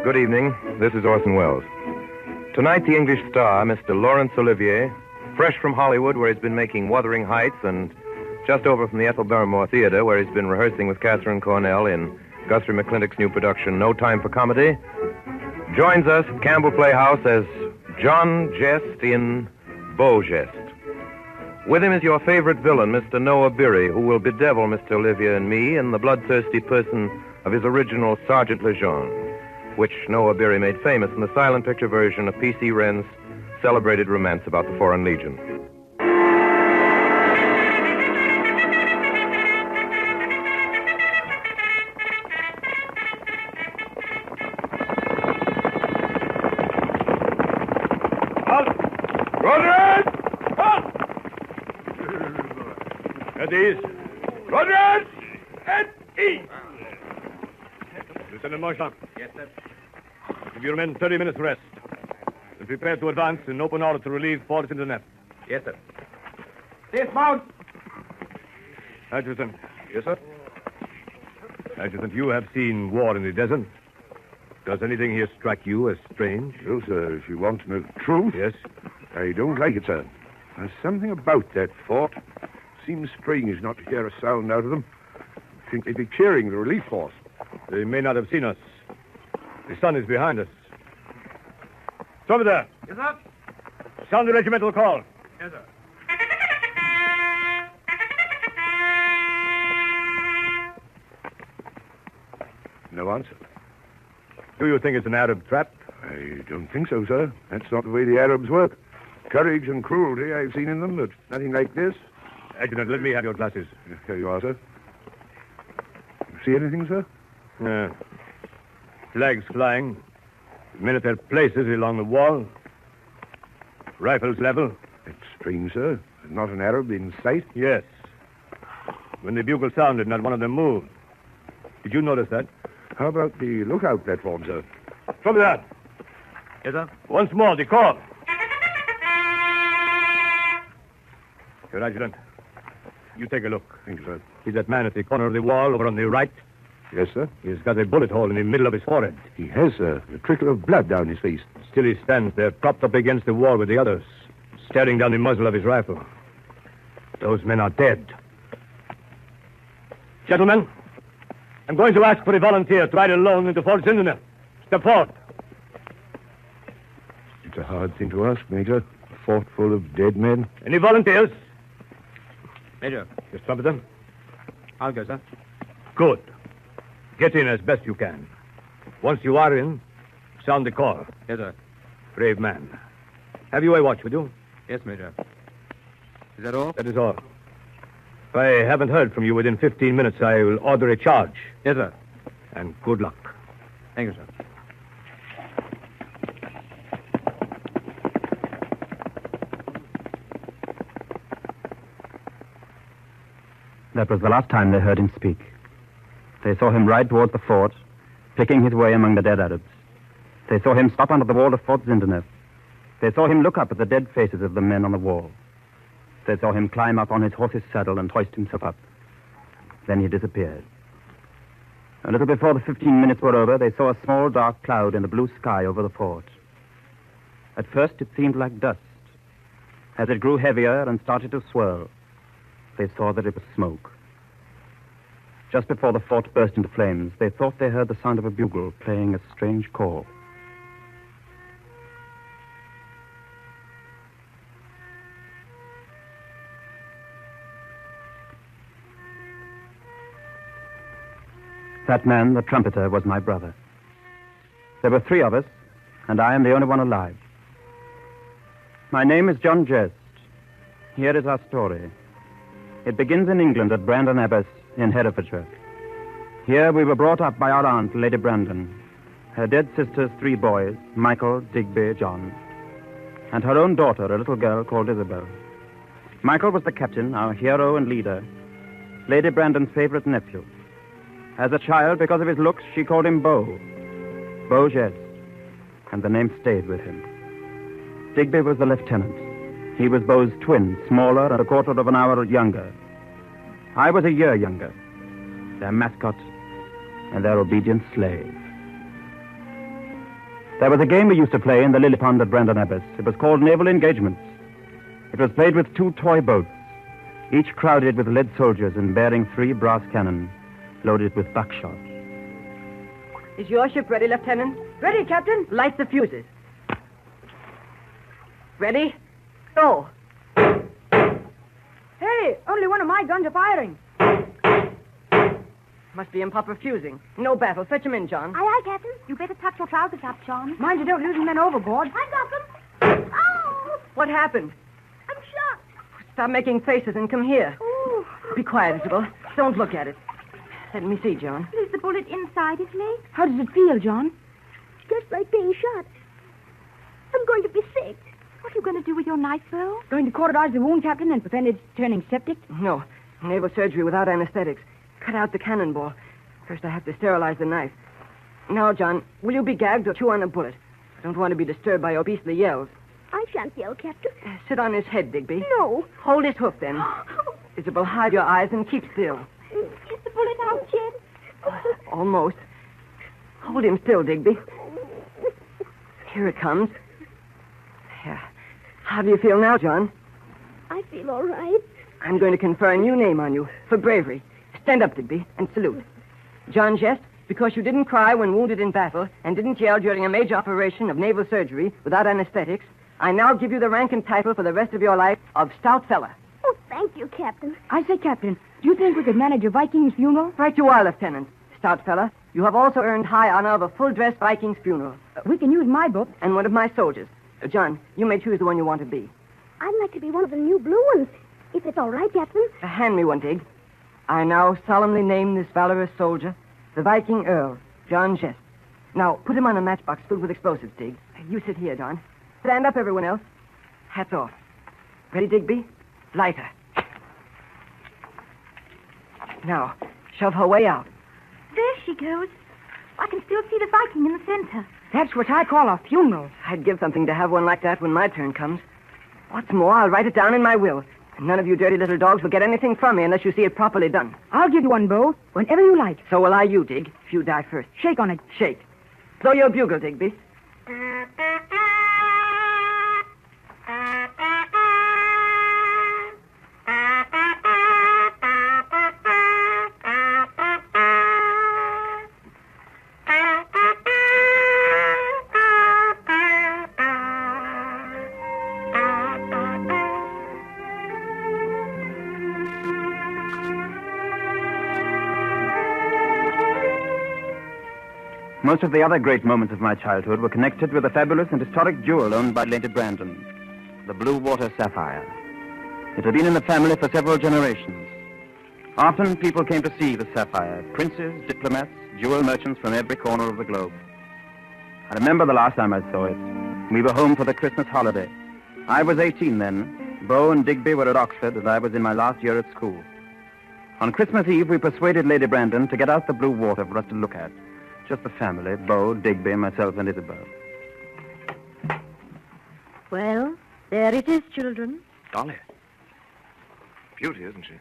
Good evening. This is Orson Welles. Tonight, the English star, Mr. Laurence Olivier, fresh from Hollywood, where he's been making Wuthering Heights, and just over from the Ethel Barrymore Theater, where he's been rehearsing with Catherine Cornell in Guthrie McClintock's new production, No Time for Comedy, joins us at Campbell Playhouse as John Geste in Beau, Geste. With him is your favorite villain, Mr. Noah Beery, who will bedevil Mr. Olivier and me in the bloodthirsty person of his original Sergeant Lejeune, which Noah Beery made famous in the silent picture version of P.C. Wren's celebrated romance about the Foreign Legion. At ease. Rodriguez! At ease! Lieutenant Marchand. Yes, sir. Give your men 30 minutes rest. And prepare to advance in open order to relieve Forts in the net. Yes, sir. Dismount! Adjutant. Yes, sir? Adjutant, you have seen war in the desert. Does anything here strike you as strange? Well, sir, if you want to know the truth... Yes? I don't like it, sir. There's something about that fort. Seems strange not to hear a sound out of them. I think they'd be cheering the relief force. They may not have seen us. The sun is behind us. Over there. Yes, sir. Sound the regimental call. Yes, sir. No answer. Do you think it's an Arab trap? I don't think so, sir. That's not the way the Arabs work. Courage and cruelty I've seen in them, but nothing like this. Adjutant, let me have your glasses. Here you are, sir. You see anything, sir? Flags flying. Men at their places along the wall. Rifles level. It's strange, sir. There's not an Arab in sight. Yes. When the bugle sounded, not one of them moved. Did you notice that? How about the lookout platform, sir? From that. Yes, sir. Once more, the call. Your adjutant, you take a look. Thank you, sir. See that man at the corner of the wall over on the right? Yes, sir. He's got a bullet hole in the middle of his forehead. He has, sir. A trickle of blood down his face. Still he stands there, propped up against the wall with the others, staring down the muzzle of his rifle. Those men are dead. Gentlemen, I'm going to ask for a volunteer to ride alone into Fort Zindener. Step forward. It's a hard thing to ask, Major. A fort full of dead men. Any volunteers? Major. Just trumpeter. I'll go, sir. Good. Get in as best you can. Once you are in, sound the call. Yes, sir. Brave man. Have you a watch with you? Yes, Major. Is that all? That is all. If I haven't heard from you within 15 minutes, I will order a charge. Yes, sir. And good luck. Thank you, sir. That was the last time they heard him speak. They saw him ride towards the fort, picking his way among the dead Arabs. They saw him stop under the wall of Fort Zindener. They saw him look up at the dead faces of the men on the wall. They saw him climb up on his horse's saddle and hoist himself up. Then he disappeared. A little before the 15 minutes were over, they saw a small dark cloud in the blue sky over the fort. At first, it seemed like dust. As it grew heavier and started to swirl, they saw that it was smoke. Just before the fort burst into flames, they thought they heard the sound of a bugle playing a strange call. That man, the trumpeter, was my brother. There were 3 of us, and I am the only one alive. My name is John Geste. Here is our story. It begins in England at Brandon Abbas in Herefordshire. Here we were brought up by our aunt, Lady Brandon, her dead sister's 3 boys, Michael, Digby, John, and her own daughter, a little girl called Isabel. Michael was the captain, our hero and leader, Lady Brandon's favorite nephew. As a child, because of his looks, she called him Beau. Beau Geste, and the name stayed with him. Digby was the lieutenant. He was Beau's twin, smaller and a quarter of an hour younger. I was a year younger, their mascot and their obedient slave. There was a game we used to play in the lily pond at Brandon Abbas. It was called Naval Engagements. It was played with 2 toy boats, each crowded with lead soldiers and bearing 3 brass cannon loaded with buckshot. Is your ship ready, Lieutenant? Ready, Captain. Light the fuses. Ready? Go. Hey, only one of my guns are firing. Must be improper fusing. No battle. Fetch him in, John. Aye, aye, Captain. You better tuck your trousers up, John. Mind you don't lose men overboard. I got them. Oh, What happened? I'm shot. Stop making faces and come here. Ooh. Be quiet, Isabel. Don't look at it. Let me see, John. Is the bullet inside his leg? How does it feel, John? Just like being shot. I'm going to be sick. What are you going to do with your knife, Beau? Going to cauterize the wound, Captain, and prevent it turning septic? No. Naval surgery without anesthetics. Cut out the cannonball. First, I have to sterilize the knife. Now, John, will you be gagged or chew on a bullet? I don't want to be disturbed by your beastly yells. I shan't yell, Captain. Sit on his head, Digby. No. Hold his hoof, then. Isabel, hide your eyes and keep still. Is the bullet out yet? Almost. Hold him still, Digby. Here it comes. Yeah. How do you feel now, John? I feel all right. I'm going to confer a new name on you for bravery. Stand up, Digby, and salute. John Geste, because you didn't cry when wounded in battle and didn't yell during a major operation of naval surgery without anesthetics, I now give you the rank and title for the rest of your life of Stout Fella. Oh, thank you, Captain. I say, Captain, do you think we could manage a Viking's funeral? Right you are, Lieutenant. Stout Fella, you have also earned high honor of a full-dress Viking's funeral. We can use my book. And one of my soldiers. John, you may choose the one you want to be. I'd like to be one of the new blue ones, if it's all right, Captain. Hand me one, Dig. I now solemnly name this valorous soldier the Viking Earl, John Geste. Now, put him on a matchbox filled with explosives, Dig. You sit here, John. Stand up, everyone else. Hats off. Ready, Digby? Lighter. Now, shove her way out. There she goes. I can still see the Viking in the center. That's what I call a funeral. I'd give something to have one like that when my turn comes. What's more, I'll write it down in my will. None of you dirty little dogs will get anything from me unless you see it properly done. I'll give you one, Beau, whenever you like. So will I you, Dig, if you die first. Shake on it. Shake. Blow your bugle, Digby. Most of the other great moments of my childhood were connected with the fabulous and historic jewel owned by Lady Brandon, the blue water sapphire. It had been in the family for several generations. Often people came to see the sapphire, princes, diplomats, jewel merchants from every corner of the globe. I remember the last time I saw it. We were home for the Christmas holiday. I was 18 then. Beau and Digby were at Oxford, and I was in my last year at school. On Christmas Eve, we persuaded Lady Brandon to get out the blue water for us to look at. Just the family, Beau, Digby, myself, and Isabel. Well, there it is, children. Dolly. Beauty, isn't she?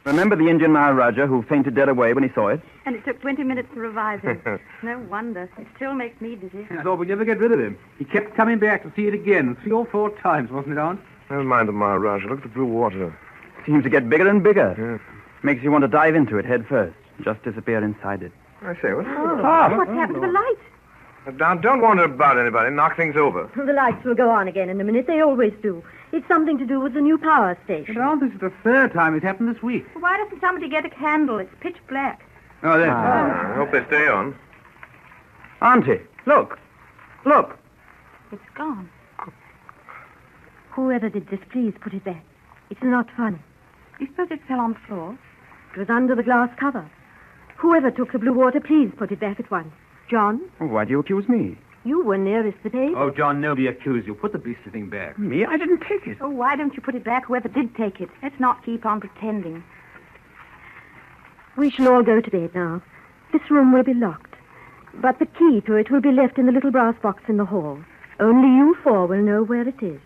Remember the Indian Maharaja who fainted dead away when he saw it? And it took 20 minutes to revive him. No wonder. It still makes me dizzy. I thought we'd never get rid of him. He kept coming back to see it again 3 or 4 times, wasn't it, Aunt? Never mind the Maharaja. Look at the blue water. Seems to get bigger and bigger. Yeah. Makes you want to dive into it head first. Just disappear inside it. I say, what? What's happened to the lights? Now, don't wander about anybody. Knock things over. The lights will go on again in a minute. They always do. It's something to do with the new power station. But Aunt, this is the 3rd time it happened this week. Why doesn't somebody get a candle? It's pitch black. Oh, there. I hope they stay on. Auntie, look. Look. It's gone. Whoever did this, please put it back. It's not funny. You suppose it fell on the floor? It was under the glass cover. Whoever took the blue water, please put it back at once. John, Why do you accuse me? you were nearest the table. Oh, John, nobody accused you. Put the beastly thing back. Me? I didn't take it. Oh, why don't you put it back, whoever did take it? Let's not keep on pretending. We shall all go to bed now. This room will be locked. But the key to it will be left in the little brass box in the hall. Only you 4 will know where it is.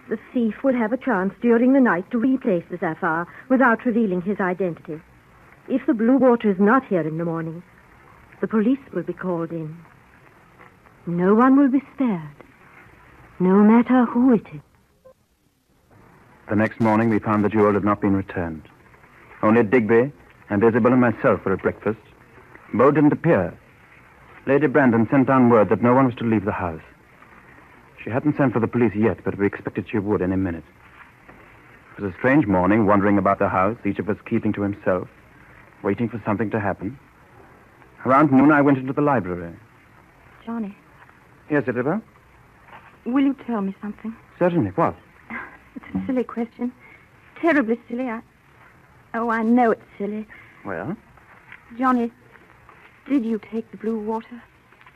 The thief will have a chance during the night to replace the sapphire without revealing his identity. If the blue water is not here in the morning, the police will be called in. No one will be spared, no matter who it is. The next morning, we found the jewel had not been returned. Only Digby and Isabel and myself were at breakfast. Beau didn't appear. Lady Brandon sent down word that no one was to leave the house. She hadn't sent for the police yet, but we expected she would any minute. It was a strange morning, wandering about the house, each of us keeping to himself, waiting for something to happen. Around noon, I went into the library. Johnny, Yes, Isabel? will you tell me something? Certainly. What? It's a silly question. Terribly silly. I know it's silly. Well? Johnny, did you take the blue water?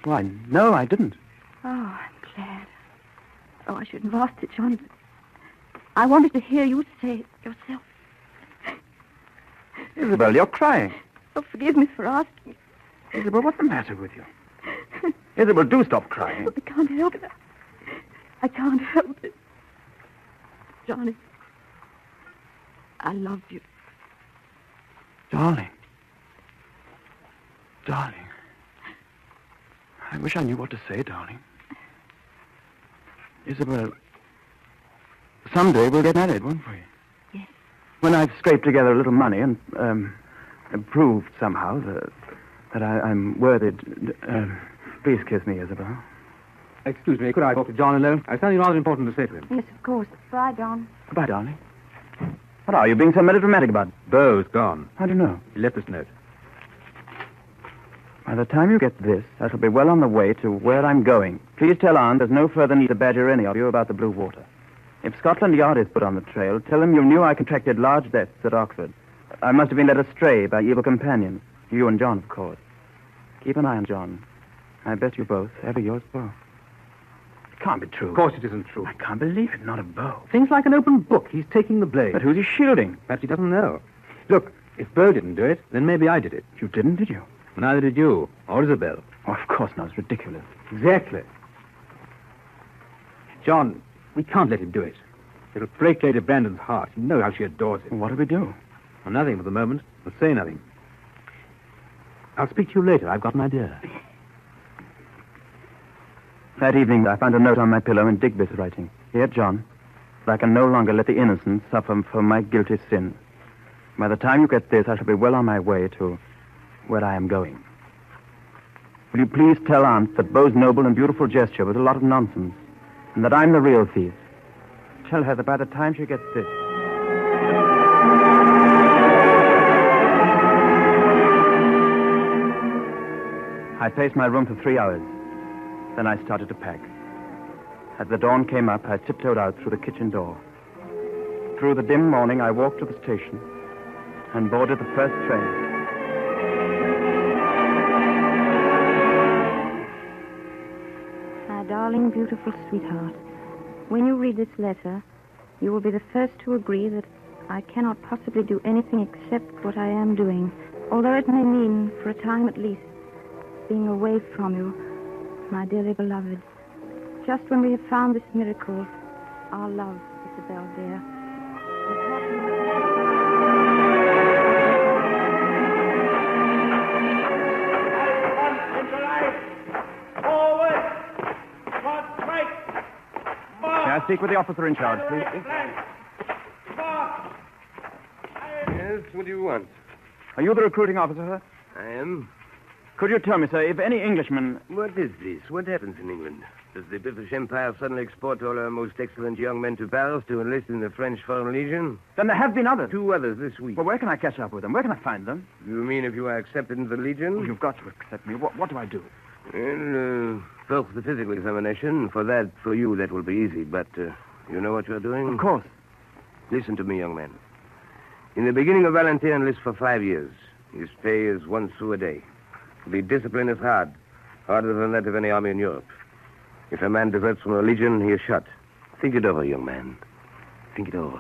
Why, no, I didn't. Oh, I'm glad. Oh, I shouldn't have asked it, Johnny, but I wanted to hear you say it yourself. Isabel, you're crying. Oh, forgive me for asking. Isabel, what's the matter with you? Isabel, do stop crying. I can't help it. I can't help it. Johnny, I love you. Darling. Darling. I wish I knew what to say, darling. Isabel, someday we'll get married, won't we? Yes. When I've scraped together a little money and proved somehow that I'm worthy. Please kiss me, Isabel. Excuse me, could I talk to John alone? I have something rather important to say to him. Yes, of course. Bye, John. Goodbye, darling. What are you being so melodramatic about? Beau's gone. How do you know? He left this note. By the time you get this, I shall be well on the way to where I'm going. Please tell Aunt there's no further need to badger any of you about the blue water. If Scotland Yard is put on the trail, tell them you knew I contracted large debts at Oxford. I must have been led astray by evil companions. You and John, of course. Keep an eye on John. I bet you both. Ever yours, Beau. It can't be true. Of course it isn't true. I can't believe it. Not a Beau. Things like an open book. He's taking the blame. But who's he shielding? Perhaps he doesn't know. Look, if Beau didn't do it, then maybe I did it. You didn't, did you? Neither did you, or Isabel. Oh, of course not. It's ridiculous. Exactly. John, we can't let him do it. It'll break Lady Brandon's heart. You know how she adores him. What do we do? Well, nothing for the moment. I'll say nothing. I'll speak to you later. I've got an idea. That evening, I found a note on my pillow in Digby's writing. Dear John, I can no longer let the innocent suffer for my guilty sin. By the time you get this, I shall be well on my way to where I am going. Will you please tell Aunt that Beau's noble and beautiful gesture was a lot of nonsense, and that I'm the real thief? Tell her that by the time she gets this... I paced my room for 3 hours. Then I started to pack. As the dawn came up, I tiptoed out through the kitchen door. Through the dim morning, I walked to the station and boarded the first train. My darling, beautiful sweetheart, when you read this letter, you will be the first to agree that I cannot possibly do anything except what I am doing, although it may mean, for a time at least, being away from you, my dearly beloved. Just when we have found this miracle, our love, Isabel, dear. May I speak with the officer in charge, please? Yes, what do you want? Are you the recruiting officer, sir? I am. Could you tell me, sir, if any Englishman... What is this? What happens in England? Does the British Empire suddenly export all our most excellent young men to Paris to enlist in the French Foreign Legion? Then there have been others. 2 others this week. Well, where can I catch up with them? Where can I find them? You mean if you are accepted into the Legion? Oh, you've got to accept me. What do I do? Well, first the physical examination. For you, that will be easy. But you know what you're doing? Of course. Listen to me, young man. In the beginning, a volunteer enlists for 5 years. His pay is 1 sou a day. The discipline is hard. Harder than that of any army in Europe. If a man deserts from the Legion, he is shot. Think it over, young man. Think it over.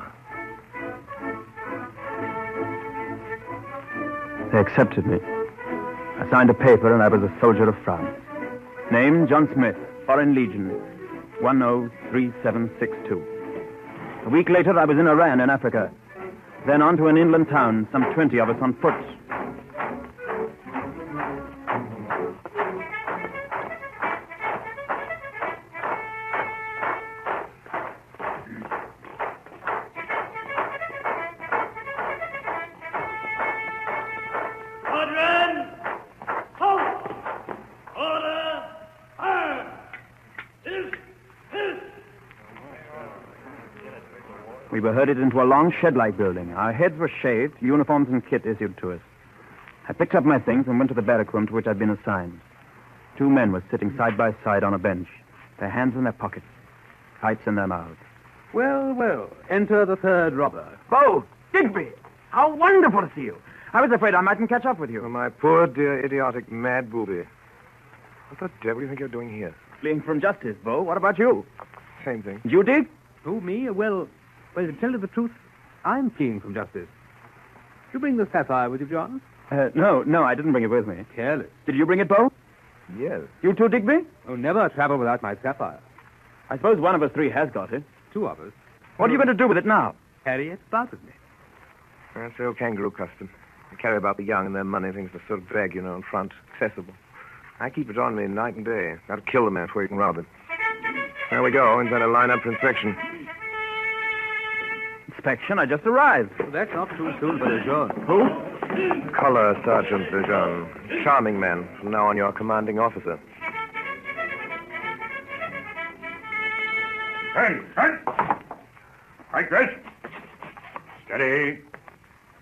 They accepted me. I signed a paper and I was a soldier of France. Name, John Smith, Foreign Legion, 103762. A week later, I was in Iran in Africa. Then on to an inland town, some 20 of us on foot. We were herded into a long shed-like building. Our heads were shaved, uniforms and kit issued to us. I picked up my things and went to the barrack room to which I'd been assigned. 2 men were sitting side by side on a bench, their hands in their pockets, pipes in their mouths. Well, well. Enter the third robber. Beau! Digby! How wonderful to see you. I was afraid I mightn't catch up with you. Oh, my poor, dear, idiotic, mad booby. What the devil do you think you're doing here? Fleeing from justice, Beau. What about you? Same thing. You, Dig? Who, me? Well, to tell you the truth, I'm fleeing from justice. Did you bring the sapphire with you, John? No, I didn't bring it with me. Careless. Did you bring it, Beau? Yes. You too, Digby? Oh, never travel without my sapphire. I suppose one of us 3 has got it. 2 of us. What are you going to do with it now? Carry it about with me. That's the old kangaroo custom. They carry about the young and their money, things to sort of drag, in front, accessible. I keep it on me night and day. Got to kill the man before you can rob him. There we go. Inside a line up for inspection. Inspection? I just arrived. Well, that's not too soon for the John. Who? Color Sergeant Lejeune. Charming man. From now on, your commanding officer. Turn! Right, Geste. Steady.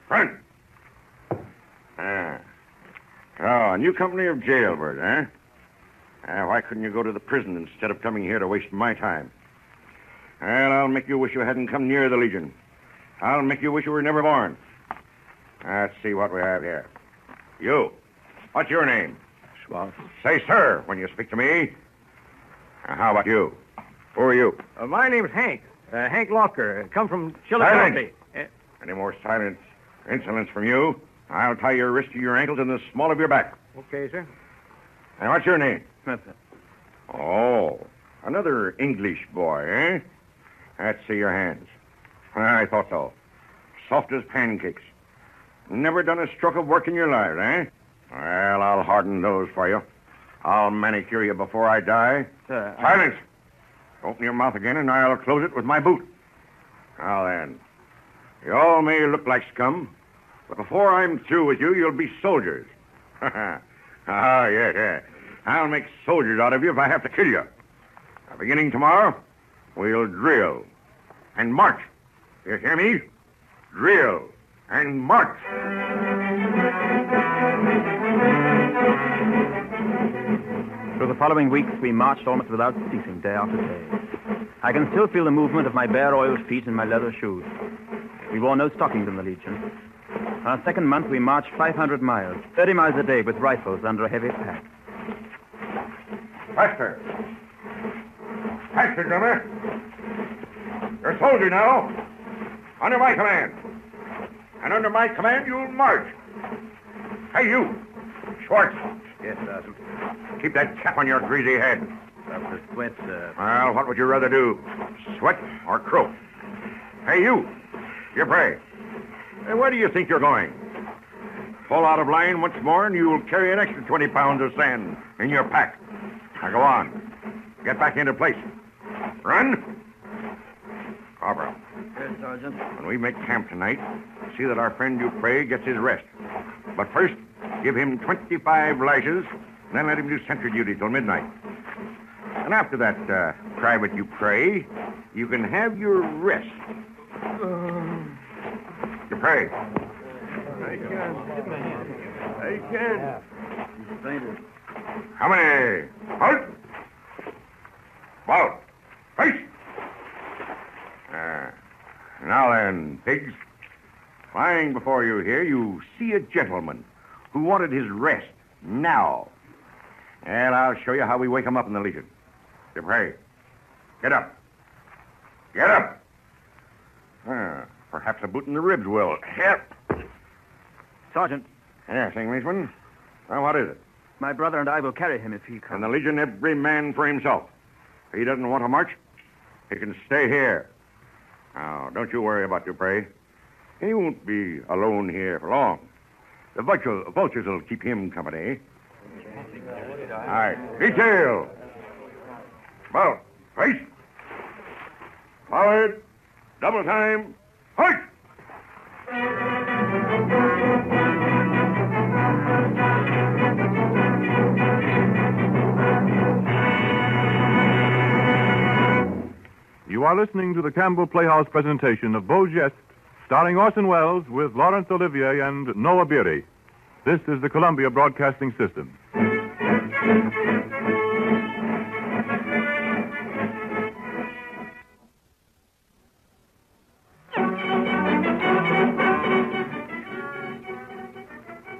Front. Oh, a new company of jailbirds, eh? Why couldn't you go to the prison instead of coming here to waste my time? Well, I'll make you wish you hadn't come near the Legion. I'll make you wish you were never born. Let's see what we have here. You. What's your name? Schwartz. Say, sir, when you speak to me. How about you? Who are you? My name's Hank. Hank Locker. Come from Silence. Chillicothe. Any more silence, insolence from you, I'll tie your wrist to your ankles and the small of your back. Okay, sir. And what's your name? Smith. Oh, another English boy, eh? Let's see your hands. I thought so. Soft as pancakes. Never done a stroke of work in your life, eh? Well, I'll harden those for you. I'll manicure you before I die. Silence! Open your mouth again, and I'll close it with my boot. Now then, you all may look like scum, but before I'm through with you, you'll be soldiers. Yeah. I'll make soldiers out of you if I have to kill you. Now, beginning tomorrow, we'll drill and march. You hear me? Drill and march. Through the following weeks, we marched almost without ceasing, day after day. I can still feel the movement of my bare oiled feet in my leather shoes. We wore no stockings in the Legion. Our second month, we marched 500 miles, 30 miles a day with rifles under a heavy pack. Faster. Faster, drummer. You're a soldier now. Under my command. And under my command, you'll march. Hey, you. Schwartz. Yes, Sergeant. Keep that cap on your greasy head. Dr. Sweat, Well, what would you rather do? Sweat or croak? Hey, you. You pray. Hey, where do you think you're going? Fall out of line once more, and you'll carry an extra 20 pounds of sand in your pack. Now, go on. Get back into place. Run. Corporal. Yes, Sergeant. When we make camp tonight, see that our friend Dupre gets his rest. But first, give him 25 lashes, then let him do sentry duty till midnight. And after that, Private Dupre, you can have your rest. Dupre. I can. How many? Halt! Halt! Face! Now then, pigs. Lying before you here, you see a gentleman who wanted his rest now. And I'll show you how we wake him up in the Legion. Dupre, get up. Get up. Perhaps a boot in the ribs will help. Sergeant, Yes, Englishman. Well, what is it? my brother and I will carry him if he In comes. the Legion, every man for himself. If he doesn't want to march, he can stay here. Now, don't you worry about Dupre. He won't be alone here for long. The vultures will keep him company. All right. Detail. Well, face. Forward. Double time. Halt! You are listening to the Campbell Playhouse presentation of Beau, Geste, starring Orson Welles with Laurence Olivier and Noah Beery. This is the Columbia Broadcasting System.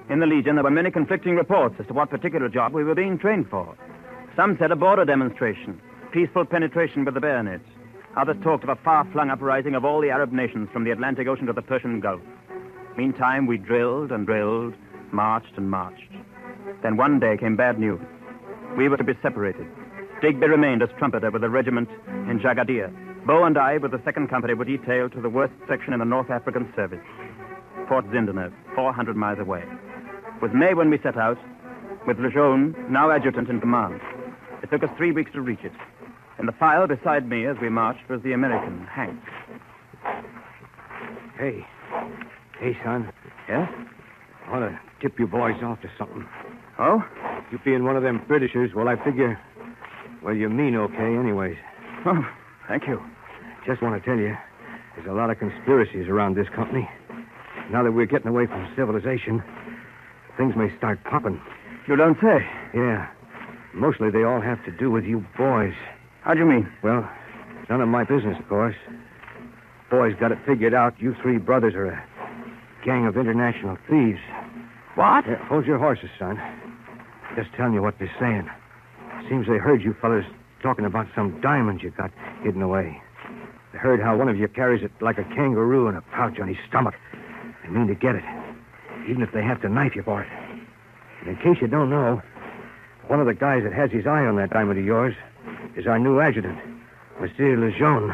In the Legion, there were many conflicting reports as to what particular job we were being trained for. Some said a border demonstration, peaceful penetration with the bayonet. Others talked of a far-flung uprising of all the Arab nations from the Atlantic Ocean to the Persian Gulf. Meantime, we drilled and drilled, marched and marched. Then one day came bad news. We were to be separated. Digby remained as trumpeter with the regiment in Jagadir. Beau and I, with the 2nd Company, were detailed to the worst section in the North African service, Fort Zindeneuf, 400 miles away. It was May when we set out, with Lejeune, now adjutant in command. It took us 3 weeks to reach it. In the file beside me as we marched was the American, Hank. Hey, son. Yes? I want to tip you boys off to something. Oh? You being one of them Britishers, well, I figure, well, you mean okay anyways. Oh, thank you. Just want to tell you, there's a lot of conspiracies around this company. Now that we're getting away from civilization, things may start popping. You don't say. Yeah. Mostly they all have to do with you boys. How do you mean? Well, none of my business, of course. Boys got it figured out. You 3 brothers are a gang of international thieves. What? Yeah, hold your horses, son. Just telling you what they're saying. Seems they heard you fellas talking about some diamond you got hidden away. They heard how one of you carries it like a kangaroo in a pouch on his stomach. They mean to get it, even if they have to knife you for it. And in case you don't know, one of the guys that has his eye on that diamond of yours is our new adjutant, Monsieur Lejeune.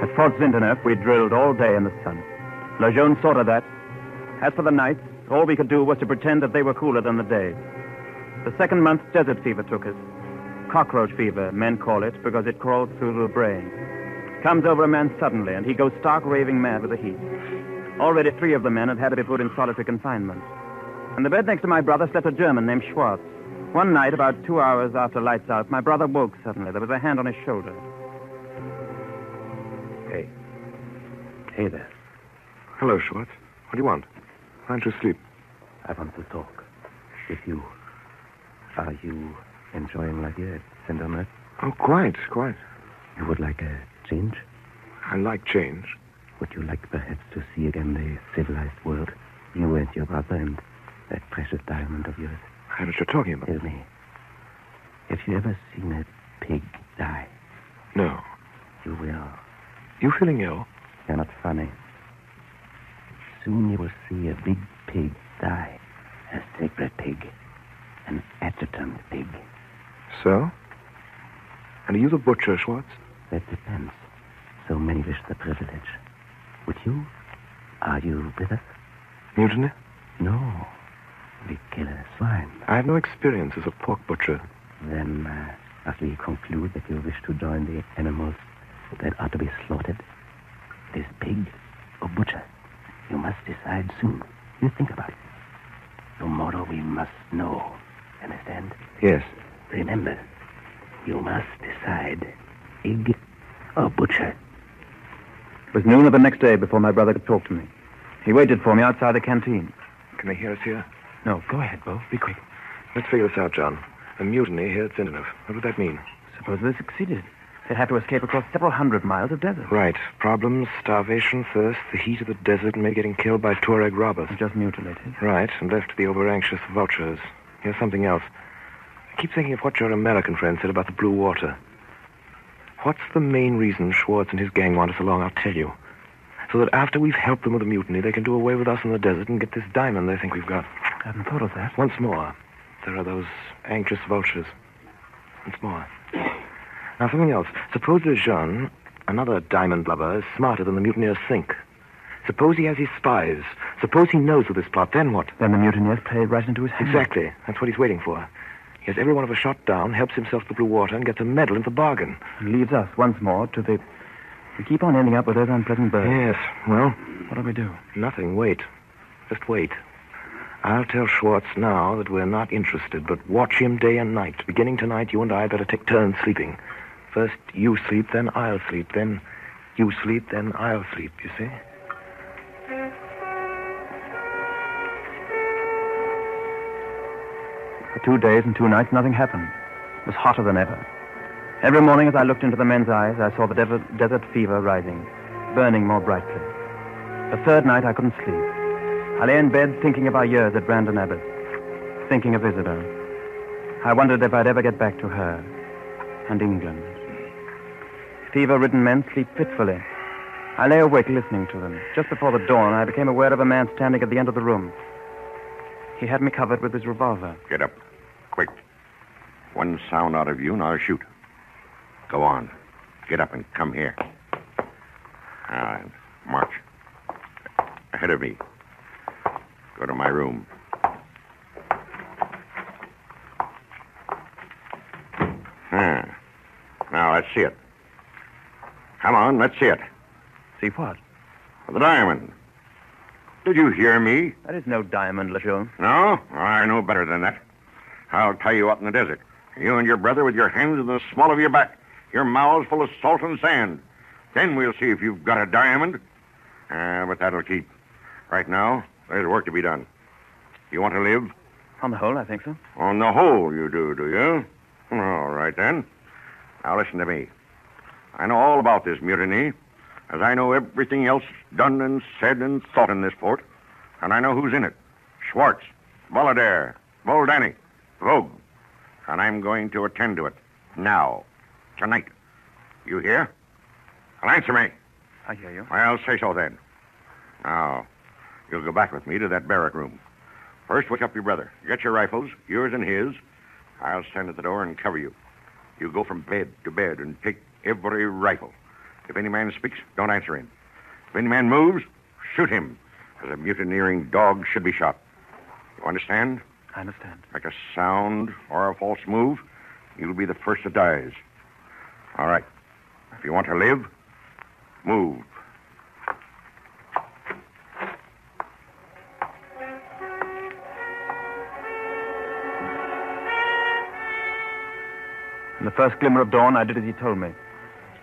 At Fort Zindeneuf, we drilled all day in the sun. Lejeune saw to that. As for the nights, all we could do was to pretend that they were cooler than the days. The 2nd month, desert fever took us. Cockroach fever, men call it, because it crawls through the brain. Comes over a man suddenly, and he goes stark raving mad with the heat. Already 3 of the men had to be put in solitary confinement. In the bed next to my brother slept a German named Schwartz. One night, about 2 hours after lights out, my brother woke suddenly. There was a hand on his shoulder. Hey. Hey there. Hello, Schwartz. What do you want? Why don't you sleep? I want to talk with you. Are you enjoying life here at Zindeneuf? Oh, quite. You would like a change? I like change. Would you like perhaps to see again the civilized world? You and your brother and that precious diamond of yours. I know what you're talking about. Tell me, have you ever seen a pig die? No. You will. You feeling ill? You're not funny. Soon you will see a big pig die. A sacred pig. An adjutant pig. So? And are you the butcher, Schwartz? That depends. So many wish the privilege. Would you? Are you with us? Mutiny? No. We kill a swine. I have no experience as a pork butcher. Then, must we conclude that you wish to join the animals that are to be slaughtered? This pig or butcher? You must decide soon. You think about it. Tomorrow we must know. Understand? Yes. Remember, you must decide. Pig or butcher. It was noon of the next day before my brother could talk to me. He waited for me outside the canteen. Can they hear us here? No, go ahead, Beau. Be quick. Let's figure this out, John. A mutiny here at Zindeneuf. What would that mean? Suppose they succeeded. They'd have to escape across several hundred miles of desert. Right. Problems, starvation, thirst, the heat of the desert, and maybe getting killed by Tuareg robbers. Just mutilated. Right, and left to the over-anxious vultures. Here's something else. I keep thinking of what your American friend said about the blue water. What's the main reason Schwartz and his gang want us along? I'll tell you. So that after we've helped them with the mutiny, they can do away with us in the desert and get this diamond they think we've got. I hadn't thought of that. Once more, there are those anxious vultures. Once more. Now, something else. Suppose Lejeune, another diamond lover, is smarter than the mutineers think. Suppose he has his spies. Suppose he knows of this plot. Then what? Then the mutineers play right into his hands. Exactly. That's what he's waiting for. He has every one of us shot down, helps himself to the blue water, and gets a medal in the bargain. He leaves us once more to the... We keep on ending up with those unpleasant birds. Yes. Well? What do we do? Nothing. Wait. Just wait. I'll tell Schwartz now that we're not interested, but watch him day and night. Beginning tonight, you and I better take turns sleeping. First you sleep, then I'll sleep. Then you sleep, then I'll sleep, you see? For 2 days and 2 nights, nothing happened. It was hotter than ever. Every morning as I looked into the men's eyes, I saw the desert fever rising, burning more brightly. The third night, I couldn't sleep. I lay in bed thinking of our years at Brandon Abbott, thinking of Isabel. I wondered if I'd ever get back to her and England. Fever-ridden men sleep fitfully. I lay awake listening to them. Just before the dawn, I became aware of a man standing at the end of the room. He had me covered with his revolver. Get up. Quick. One sound out of you, and I'll shoot. Go on. Get up and come here. March. Ahead of me. Go to my room. Now, let's see it. Come on, let's see it. See what? The diamond. Did you hear me? That is no diamond, Lejeune. No? I know better than that. I'll tie you out in the desert. You and your brother with your hands in the small of your back. Your mouths full of salt and sand. Then we'll see if you've got a diamond. But that'll keep. Right now, there's work to be done. You want to live? On the whole, I think so. On the whole, you do you? All right, then. Now, listen to me. I know all about this mutiny, as I know everything else done and said and thought in this port. And I know who's in it. Schwartz, Voladair, Voldani, Vogue. And I'm going to attend to it. Now. Tonight. You hear? Well, answer me. I hear you. I'll say so then. Now, you'll go back with me to that barrack room. First, wake up your brother. Get your rifles, yours and his. I'll stand at the door and cover you. You go from bed to bed and take every rifle. If any man speaks, don't answer him. If any man moves, shoot him, as a mutineering dog should be shot. You understand? I understand. Make a sound or a false move, you'll be the first that dies. All right. If you want to live, move. In the first glimmer of dawn, I did as he told me.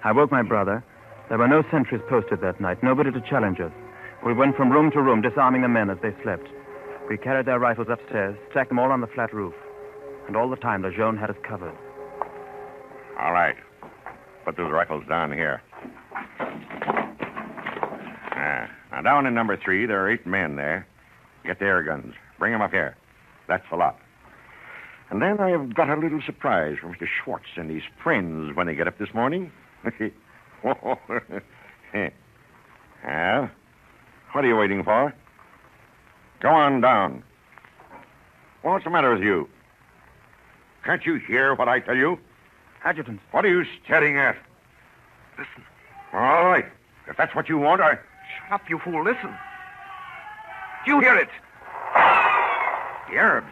I woke my brother. There were no sentries posted that night, nobody to challenge us. We went from room to room, disarming the men as they slept. We carried their rifles upstairs, stacked them all on the flat roof. And all the time, Lejeune had us covered. All right. Put those rifles down here. Now, down in number 3, there are 8 men there. Get the air guns. Bring them up here. That's the lot. And then I have got a little surprise for Mr. Schwartz and his friends when they get up this morning. Well, what are you waiting for? Go on down. What's the matter with you? Can't you hear what I tell you? Adjutant. What are you staring at? Listen. All right. If that's what you want, I... Shut up, you fool. Listen. Do you hear it? The Arabs.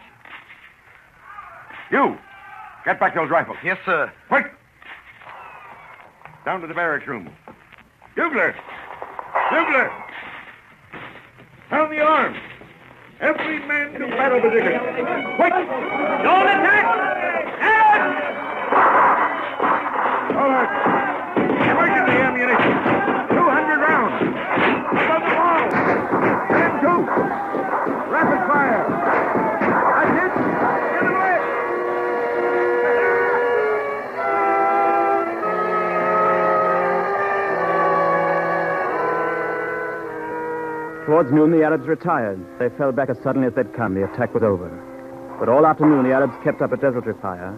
You. Get back those rifles. Yes, sir. Quick. Down to the barracks room. Bugler. Bugler. Sound the alarm. Every man to battle position. Quick. Don't attack. All right. Emergency ammunition. 200 rounds. Above the wall. M2. Rapid fire. That's it. Get it away. Towards noon, the Arabs retired. They fell back as suddenly as they'd come. The attack was over. But all afternoon, the Arabs kept up a desultory fire.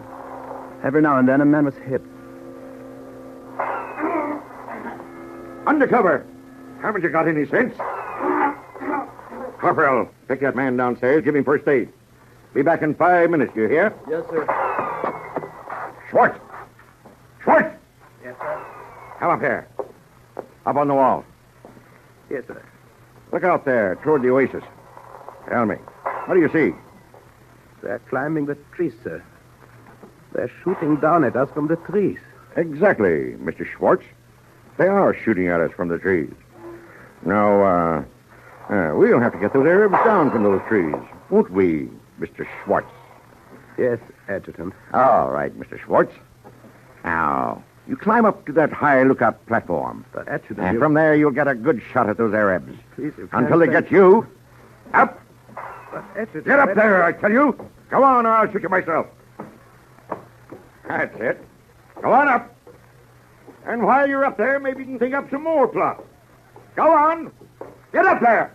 Every now and then, a man was hit. Undercover. Haven't you got any sense? Corporal, take that man downstairs. Give him first aid. Be back in 5 minutes, you hear? Yes, sir. Schwartz! Schwartz! Yes, sir. Come up here. Up on the wall. Yes, sir. Look out there, toward the oasis. Tell me, what do you see? They're climbing the trees, sir. They're shooting down at us from the trees. Exactly, Mr. Schwartz. They are shooting at us from the trees. Now, we'll have to get those Arabs down from those trees. won't we, Mr. Schwartz? Yes, Adjutant. All right, Mr. Schwartz. Now, you climb up to that high lookout platform. But, Adjutant... And from there, you'll get a good shot at those Arabs. Please, Until they get you. Up! But, Adjutant... Get up there, I tell you. Go on, or I'll shoot you myself. That's it. Go on up. And while you're up there, maybe you can think up some more plots. Go on. Get up there.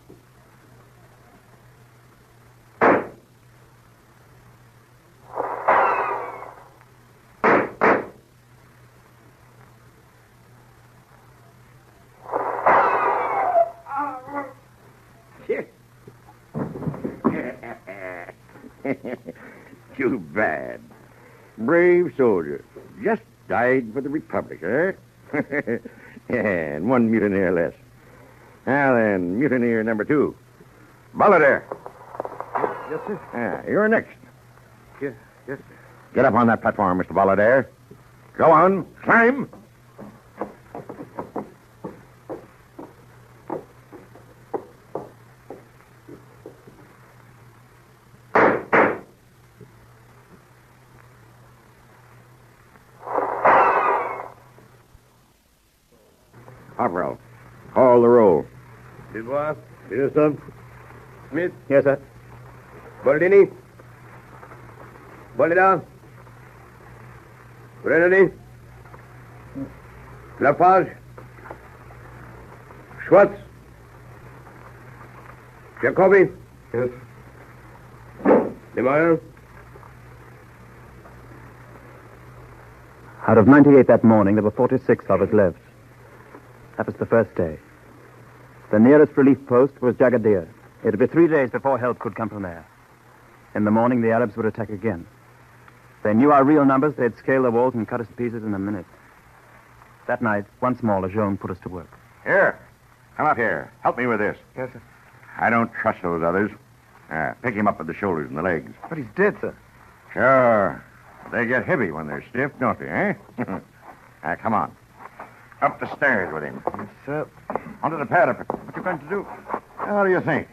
Too bad. Brave soldier. Just died for the Republic, eh? And one mutineer less. Now then, mutineer number 2. Ballader. Yes, sir. You're next. Yes, sir. Get up on that platform, Mr. Ballader. Go on. Climb. Hopwell, call the roll. Dubois. Yes, sir. Smith. Yes, sir. Boldini. Bolida. Brennan. Lafarge. Schwartz. Jacobi. Yes. DeMayer. Out of 98 that morning, there were 46 of us left. That was the first day. The nearest relief post was Jagadir. It would be 3 days before help could come from there. In the morning, the Arabs would attack again. If they knew our real numbers, they'd scale the walls and cut us to pieces in a minute. That night, once more, Lejeune put us to work. Here. Come up here. Help me with this. Yes, sir. I don't trust those others. Pick him up with the shoulders and the legs. But he's dead, sir. Sure. They get heavy when they're stiff, don't they, eh? Come on. Up the stairs with him. Yes, sir. Onto the parapet. What you going to do? How do you think?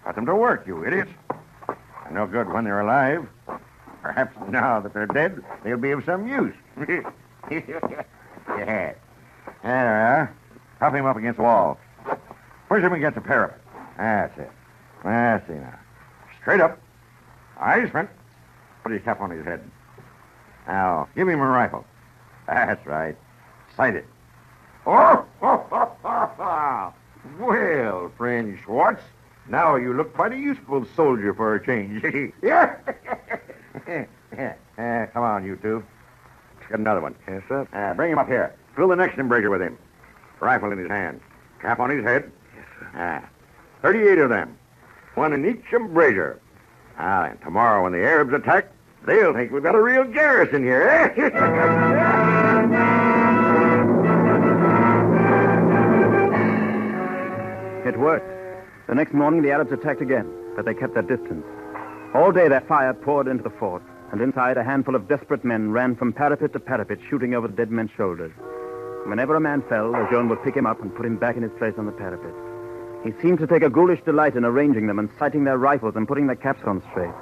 Put them to work, you idiots. They're no good when they're alive. Perhaps now that they're dead, they'll be of some use. Yeah. There, prop him up against the wall. Push him against the parapet. That's it. That's it now. Straight up. Eyes front. Put his cap on his head. Now, give him a rifle. That's right. Sight it. Oh! Well, friend Schwartz, now you look quite a useful soldier for a change. Yeah. Come on, you two. Get another one. Yes, sir. Bring him up here. Fill the next embrasure with him. Rifle in his hand. Cap on his head. Yes, sir. 38 of them. One in each embrasure. Now then, tomorrow when the Arabs attack, they'll think we've got a real garrison here, eh? It worked. The next morning, the Arabs attacked again, but they kept their distance. All day, their fire poured into the fort, and inside, a handful of desperate men ran from parapet to parapet, shooting over the dead men's shoulders. Whenever a man fell, Lejeune would pick him up and put him back in his place on the parapet. He seemed to take a ghoulish delight in arranging them and sighting their rifles and putting their caps on straight.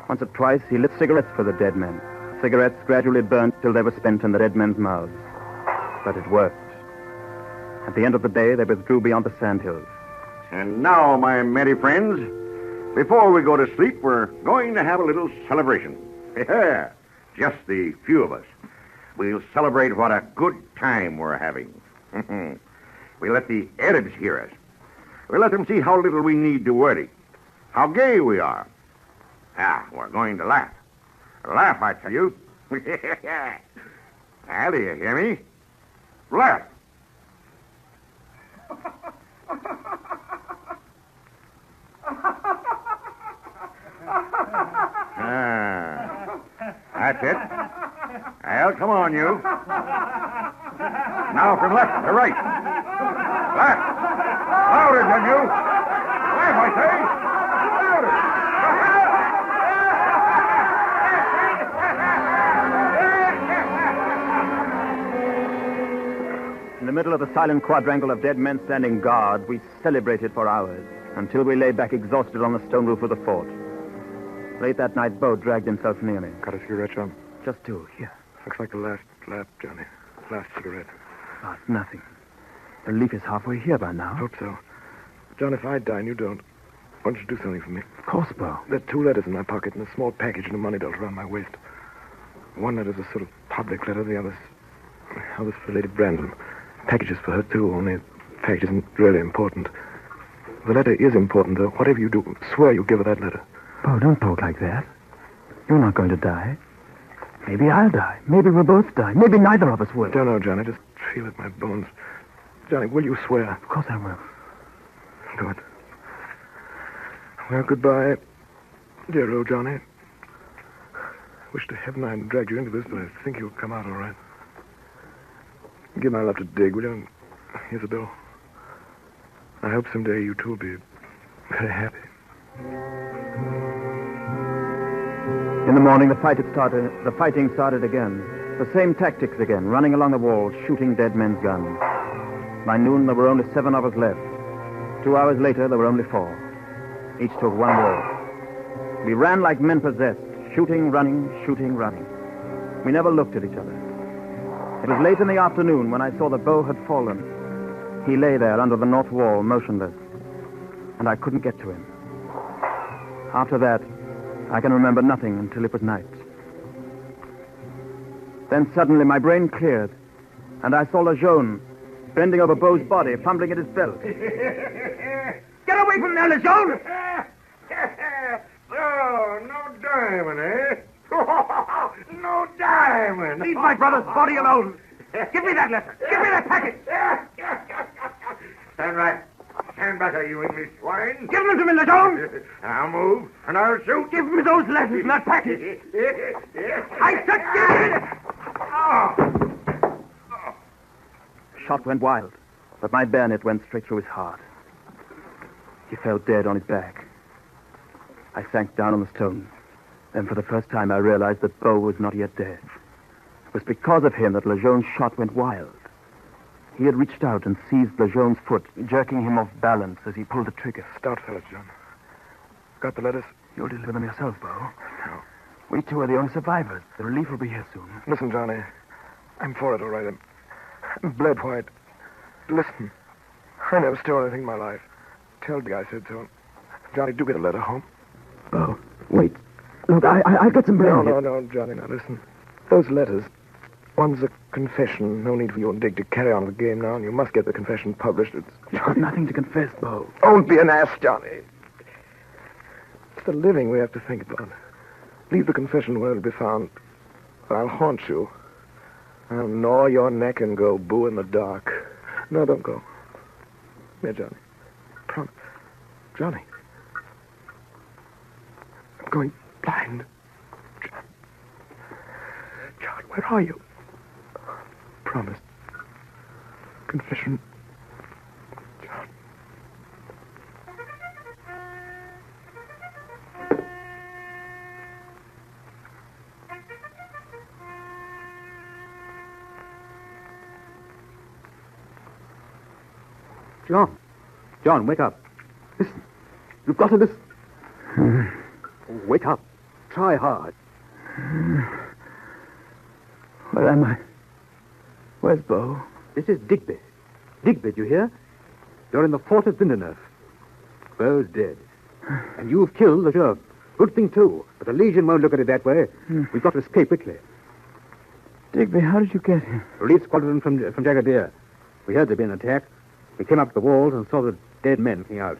Once or twice, he lit cigarettes for the dead men. Cigarettes gradually burnt till they were spent in the dead men's mouths. But it worked. At the end of the day, they withdrew beyond the sandhills. And now, my merry friends, before we go to sleep, we're going to have a little celebration. Yeah, just the few of us. We'll celebrate what a good time we're having. We'll let the Arabs hear us. We'll let them see how little we need to worry. How gay we are. We're going to laugh. Laugh, I tell you. Now, do you hear me? Laugh. That's it. Well, come on, you. Now from left to right. Laugh. Louder, can you? Laugh, I say. In the middle of the silent quadrangle of dead men standing guard, we celebrated for hours, until we lay back exhausted on the stone roof of the fort. Late that night, Beau dragged himself near me. Got a cigarette, John? Just two. Here. Looks like the last lap, Johnny. Last cigarette. Oh, it's nothing. The relief is halfway here by now. Hope so. John, if I die and you don't, why don't you do something for me? Of course, Beau. There are 2 letters in my pocket and a small package and a money belt around my waist. One letter's a sort of public letter, the other's for Lady Brandon. Package is for her, too, only the package isn't really important. The letter is important, though. Whatever you do, swear you'll give her that letter. Beau, don't talk like that. You're not going to die. Maybe I'll die. Maybe we'll both die. Maybe neither of us will. I don't know, John. I just feel it in my bones. Johnny, will you swear? Of course I will. Good. Well, goodbye, dear old Johnny. Wish to heaven I hadn't dragged you into this, but I think you'll come out all right. Give my love to Dig, will you? Here's a bill. I hope someday you two will be very happy. In the morning, the fighting started again. The same tactics again, running along the walls, shooting dead men's guns. By noon, there were only 7 of us left. 2 hours later, there were only 4. Each took one wall. We ran like men possessed, shooting, running. We never looked at each other. It was late in the afternoon when I saw that Beau had fallen. He lay there under the north wall, motionless, and I couldn't get to him. After that, I can remember nothing until it was night. Then suddenly my brain cleared, and I saw Lejeune bending over Beau's body, fumbling at his belt. Get away from there, Lejeune! No diamond, eh? No diamond. Leave my brother's body alone. Give me that letter. Give me that packet. Stand right. Stand back, you English swine. Give them to me, Lejeune. I'll move, and I'll shoot. Give me those letters and that packet. I said give it. The shot went wild, but my bayonet went straight through his heart. He fell dead on his back. I sank down on the stones. Then for the first time I realized that Beau was not yet dead. It was because of him that Lejeune's shot went wild. He had reached out and seized Lejeune's foot, jerking him off balance as he pulled the trigger. Stout fellas, John. Got the letters? You'll deliver them yourself, Beau. No. We two are the only survivors. The relief will be here soon. Listen, Johnny. I'm for it, all right. I'm bled white. Listen. I never stole anything in my life. Tell the guy I said so. Johnny, do get a letter home. Beau, wait. Look, I've got some bread. No, Johnny, now listen. Those letters, one's a confession. No need for you and Dick to carry on the game now, and you must get the confession published. You've got nothing to confess, Beau. Don't be an ass, Johnny. It's the living we have to think about. Leave the confession where it'll be found. But I'll haunt you. I'll gnaw your neck and go boo in the dark. No, don't go. Here, Johnny. Promise. Johnny. I'm going blind. John, where are you? Promise. Confession. John. John, wake up. Listen. You've got to listen. Wake up. Try hard. Where am I? Where's Beau? This is Digby. Digby, do you hear? You're in the fort at Lindenhof. Beau's dead. And you've killed Lejeune. Good thing, too. But the Legion won't look at it that way. We've got to escape quickly. Digby, how did you get here? Relief squadron from Jagadir. We heard there'd been an attack. We came up to the walls and saw the dead men coming out.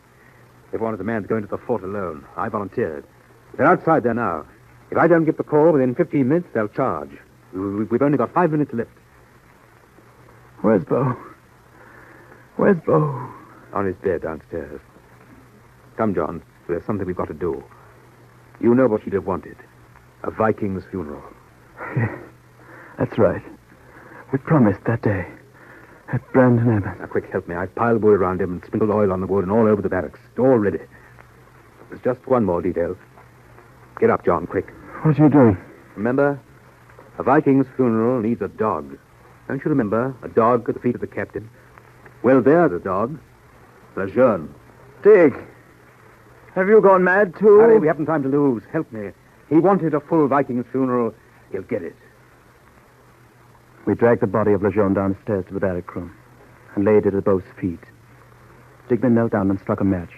They wanted the man to go into the fort alone. I volunteered. They're outside there now. If I don't get the call within 15 minutes, they'll charge. We've only got 5 minutes left. Where's Beau? Where's Beau? On his bed downstairs. Come, John. There's something we've got to do. You know what he'd have wanted. A Viking's funeral. Yes, that's right. We promised that day. At Brandon Abbott. Now, quick, help me. I've piled wood around him and sprinkled oil on the wood and all over the barracks. It's all ready. There's just one more detail. Get up, John, quick. What are you doing? Remember, a Viking's funeral needs a dog. Don't you remember? A dog at the feet of the captain. Well, there's a dog. Lejeune. Dig. Have you gone mad, too? Harry, we haven't time to lose. Help me. He wanted a full Viking funeral. He'll get it. We dragged the body of Lejeune downstairs to the barrack room and laid it at Beau's feet. Digby knelt down and struck a match.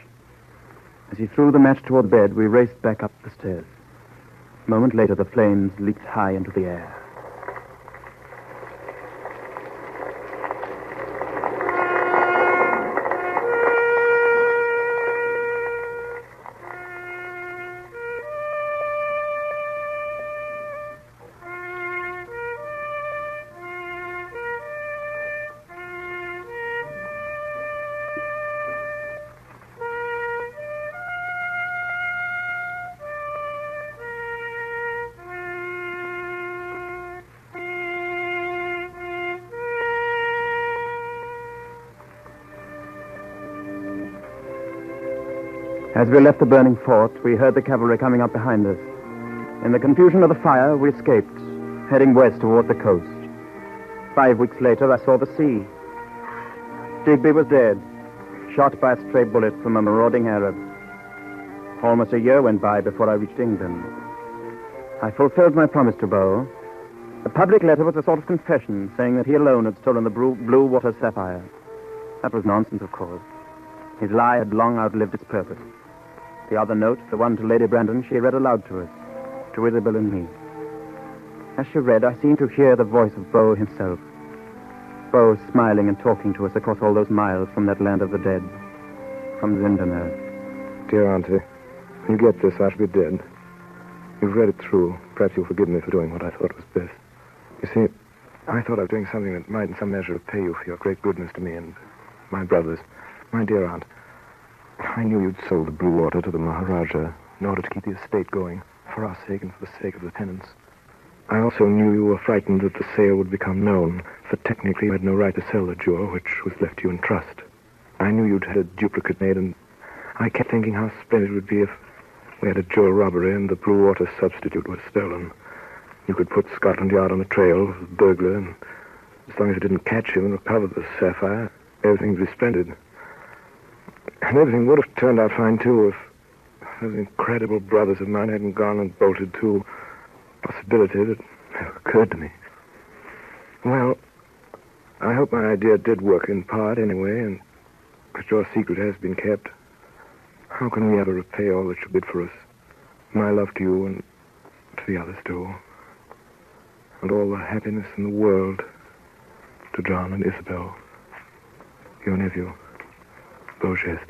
As he threw the match toward the bed, we raced back up the stairs. A moment later, the flames leaped high into the air. As we left the burning fort, we heard the cavalry coming up behind us. In the confusion of the fire, we escaped, heading west toward the coast. 5 weeks later, I saw the sea. Digby was dead, shot by a stray bullet from a marauding Arab. Almost a year went by before I reached England. I fulfilled my promise to Beau. The public letter was a sort of confession, saying that he alone had stolen the blue water sapphire. That was nonsense, of course. His lie had long outlived its purpose. The other note, the one to Lady Brandon, she read aloud to us, to Isabel and me. As she read, I seemed to hear the voice of Beau himself. Beau smiling and talking to us across all those miles from that land of the dead, from Zinderner. Dear Auntie, when you get this, I shall be dead. You've read it through. Perhaps you'll forgive me for doing what I thought was best. You see, I thought I was doing something that might in some measure repay you for your great goodness to me and my brothers. My dear aunt, I knew you'd sold the blue water to the Maharaja in order to keep the estate going, for our sake and for the sake of the tenants. I also knew you were frightened that the sale would become known, for technically you had no right to sell the jewel, which was left to you in trust. I knew you'd had a duplicate made, and I kept thinking how splendid it would be if we had a jewel robbery and the blue water substitute was stolen. You could put Scotland Yard on the trail of the burglar, and as long as it didn't catch him and recover the sapphire, everything would be splendid. And everything would have turned out fine, too, if those incredible brothers of mine hadn't gone and bolted to a possibility that never occurred to me. Well, I hope my idea did work in part, anyway, and that your secret has been kept. How can we ever repay all that you did for us? My love to you and to the others, too. And all the happiness in the world to John and Isabel, your nephew, Beau Geste.